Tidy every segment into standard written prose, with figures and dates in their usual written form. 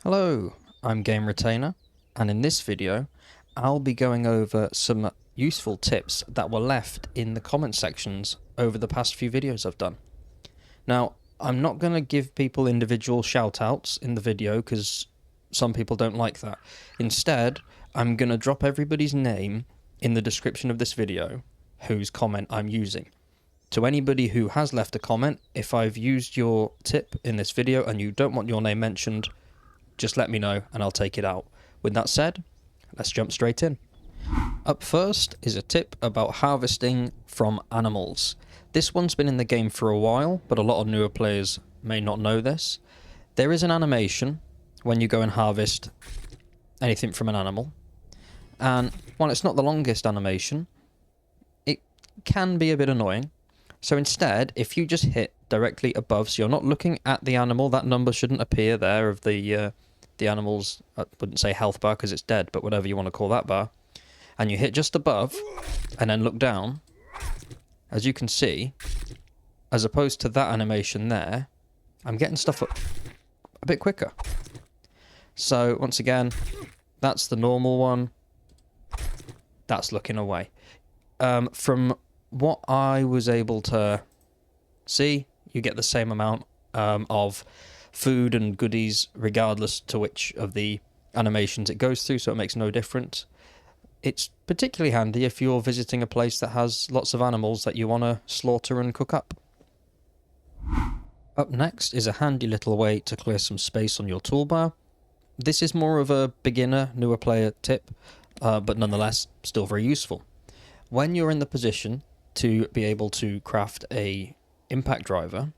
Hello, I'm Game Retainer, and in this video I'll be going over some useful tips that were left in the comment sections over the past few videos I've done. Now, I'm not going to give people individual shout-outs in the video because some people don't like that. Instead, I'm going to drop everybody's name in the description of this video whose comment I'm using. To anybody who has left a comment, if I've used your tip in this video and you don't want your name mentioned, just let me know and I'll take it out. With that said, let's jump straight in. Up first is a tip about harvesting from animals. This one's been in the game for a while, but a lot of newer players may not know this. There is an animation when you go and harvest anything from an animal, and while it's not the longest animation, it can be a bit annoying. So instead, if you just hit directly above, so you're not looking at the animal, that number shouldn't appear there of the animal's, I wouldn't say health bar because it's dead, but whatever you want to call that bar, and you hit just above and then look down, as you can see, as opposed to that animation there, I'm getting stuff up a bit quicker. So once again, that's the normal one, that's looking away. From what I was able to see, you get the same amount of food and goodies regardless to which of the animations it goes through, so it makes no difference. It's particularly handy if you're visiting a place that has lots of animals that you want to slaughter and cook up. Up next is a handy little way to clear some space on your toolbar. This is more of a beginner, newer player tip, but nonetheless still very useful. When you're in the position to be able to craft a impact driver,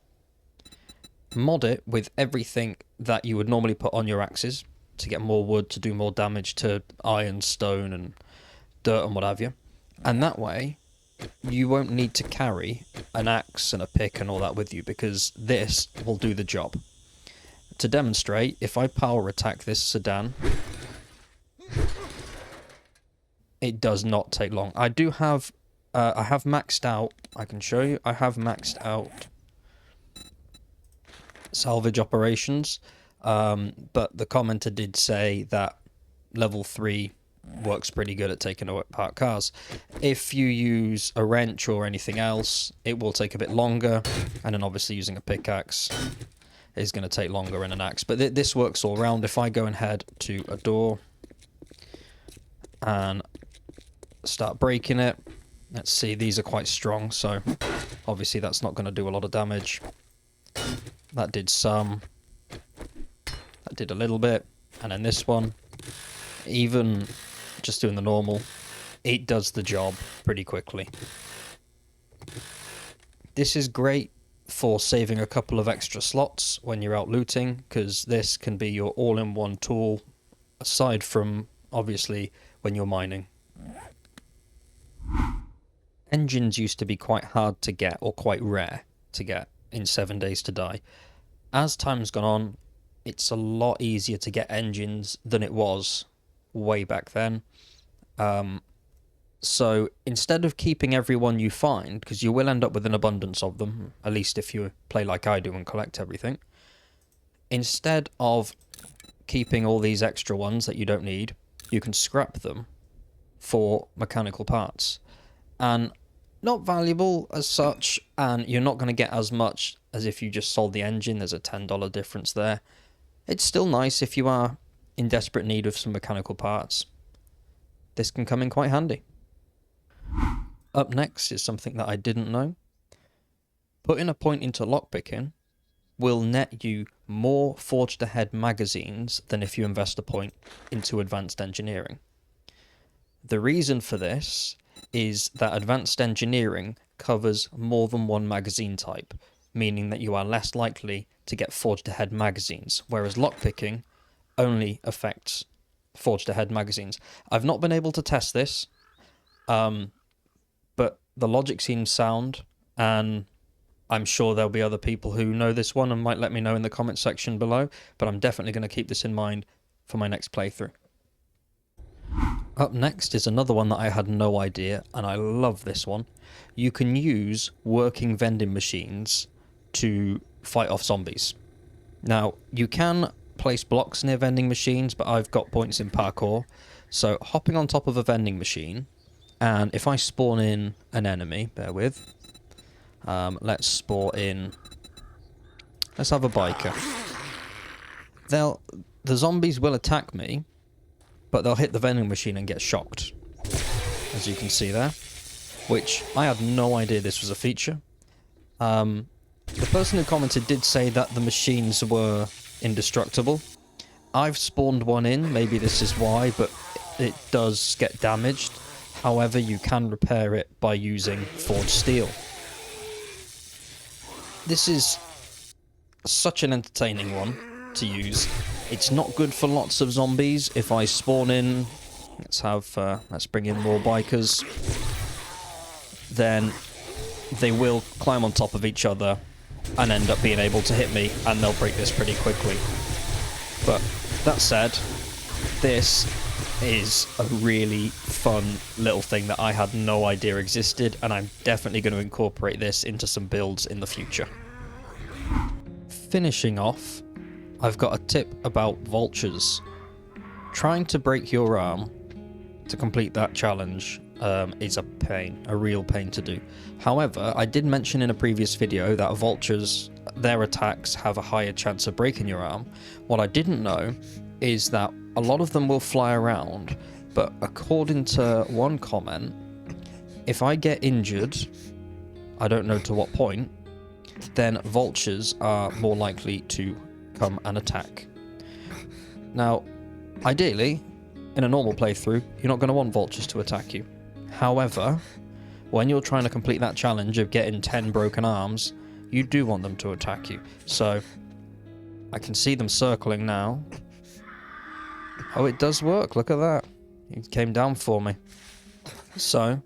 mod it with everything that you would normally put on your axes to get more wood, to do more damage to iron, stone and dirt and what have you. And that way you won't need to carry an axe and a pick and all that with you, because this will do the job. To demonstrate, if I power attack this sedan, it does not take long. I do have I have maxed out, I can show you, I have maxed out salvage operations, but the commenter did say that level 3 works pretty good at taking apart cars. If you use a wrench or anything else, it will take a bit longer, and then obviously using a pickaxe is going to take longer in an axe, but this works all round. If I go and head to a door and start breaking it, let's see, these are quite strong, so obviously that's not going to do a lot of damage. That did some, that did a little bit, and then this one, even just doing the normal, it does the job pretty quickly. This is great for saving a couple of extra slots when you're out looting, because this can be your all-in-one tool, aside from, obviously, when you're mining. Engines used to be quite hard to get, or quite rare to get, in 7 Days to Die. As time's gone on, it's a lot easier to get engines than it was way back then. So instead of keeping every one you find, because you will end up with an abundance of them, at least if you play like I do and collect everything, instead of keeping all these extra ones that you don't need, you can scrap them for mechanical parts. And not valuable as such, and you're not going to get as much as if you just sold the engine. There's a $10 difference there. It's still nice if you are in desperate need of some mechanical parts. This can come in quite handy. Up next is something that I didn't know. Putting a point into lockpicking will net you more forged ahead magazines than if you invest a point into advanced engineering. The reason for this is that advanced engineering covers more than one magazine type, meaning that you are less likely to get forged ahead magazines, whereas lockpicking only affects forged ahead magazines. I've not been able to test this, but the logic seems sound, and I'm sure there'll be other people who know this one and might let me know in the comment section below, but I'm definitely going to keep this in mind for my next playthrough. Up next is another one that I had no idea, and I love this one. You can use working vending machines to fight off zombies. Now, you can place blocks near vending machines, but I've got points in parkour. So hopping on top of a vending machine, and if I spawn in an enemy, bear with, let's spawn in, let's have a biker. The zombies will attack me, but they'll hit the vending machine and get shocked, as you can see there, which I had no idea this was a feature. The person who commented did say that the machines were indestructible. I've spawned one in, maybe this is why, but it does get damaged. However, you can repair it by using forged steel. This is such an entertaining one to use. It's not good for lots of zombies. If I spawn in, let's bring in more bikers, then they will climb on top of each other and end up being able to hit me, and they'll break this pretty quickly. But that said, this is a really fun little thing that I had no idea existed, and I'm definitely going to incorporate this into some builds in the future. Finishing off, I've got a tip about vultures. Trying to break your arm to complete that challenge is a real pain to do. However, I did mention in a previous video that vultures, their attacks have a higher chance of breaking your arm. What I didn't know is that a lot of them will fly around, but according to one comment, if I get injured, I don't know to what point, then vultures are more likely to come and attack. Now, ideally, in a normal playthrough, you're not going to want vultures to attack you. However, when you're trying to complete that challenge of getting 10 broken arms, you do want them to attack you. So, I can see them circling now. Oh, it does work, look at that. It came down for me. So,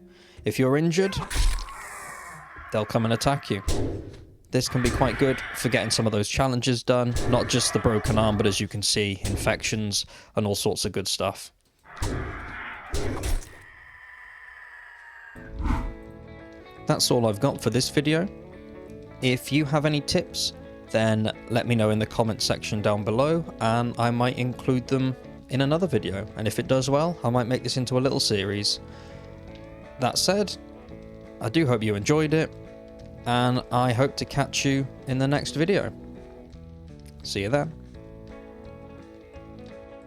if you're injured, they'll come and attack you. This can be quite good for getting some of those challenges done, not just the broken arm, but as you can see, infections and all sorts of good stuff. That's all I've got for this video. If you have any tips, then let me know in the comment section down below, and I might include them in another video. And if it does well, I might make this into a little series. That said, I do hope you enjoyed it, and I hope to catch you in the next video. See you then.